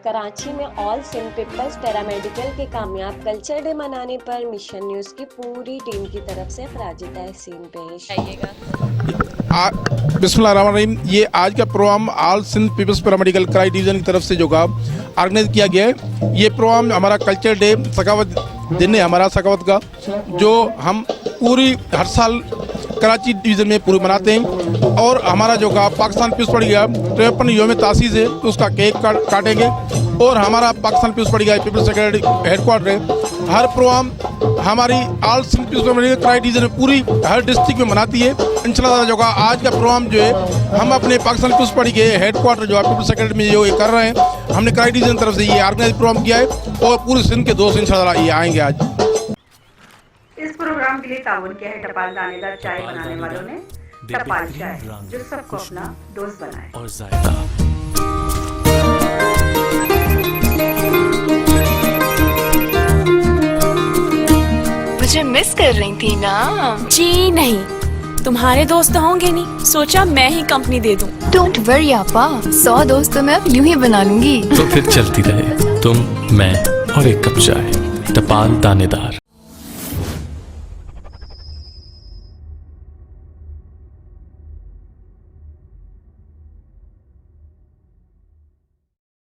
कराची में all Sindh people's paramedical के कामयाब कल्चर डे मनाने पर मिशन न्यूज़ की पूरी टीम की तरफ से खराजी तहसीन पेश। बिस्मिल्लाहिर्रहमानिर्रहीम। ये आज का program all Sindh people's paramedical cry division की तरफ से जो ऑर्गेनाइज किया गया है। ये प्रोग्राम हमारा कल्चर डे सखावत दिन है, हमारा सखावत का, जो हम पूरी हर साल कराची डिवीज़न में पूरी मनाते हैं। और हमारा जो पाकिस्तान पीपल्स पड़ गया 53 योम तासीस है, तो उसका केक काटेंगे। और हमारा पाकिस्तान पीपल्स पड़ गया पीपल्स सेक्रेटरी हेडक्वार्टर है। हर प्रोग्राम हमारी all Sindh people's paramedical cry division में पूरी हर डिस्ट्रिक्ट में मनाती है। इंशाल्लाह जो आज का प्रोग्राम जो है हम अपने पाकिस्तान पीपल्स पार्टी के हेडक्वार्टर जो पीपल्स सेक्रेटरी में जो ये कर रहे हैं, हमने क्राई डिवीज़न तरफ से ये ऑर्गेनाइज प्रोग्राम किया है। और पूरे सिंध के दोस्त इंशाल्लाह ये आएंगे आज। इस प्रोग्राम के लिए ताउन किया है टपाल दानेदार चाय बनाने वालों ने। टपाल चाय जो सबको अपना दोस्त बनाए और जायका। मुझे मिस कर रही थी ना? जी नहीं, तुम्हारे दोस्त तो होंगे नहीं, सोचा मैं ही कंपनी दे दूं। डोंट वरी आपा, 100 दोस्त तो मैं अब यूं ही बना लूंगी। तो फिर चलती रहे तुम, मैं और एक कप चाय। टपाल दानेदार।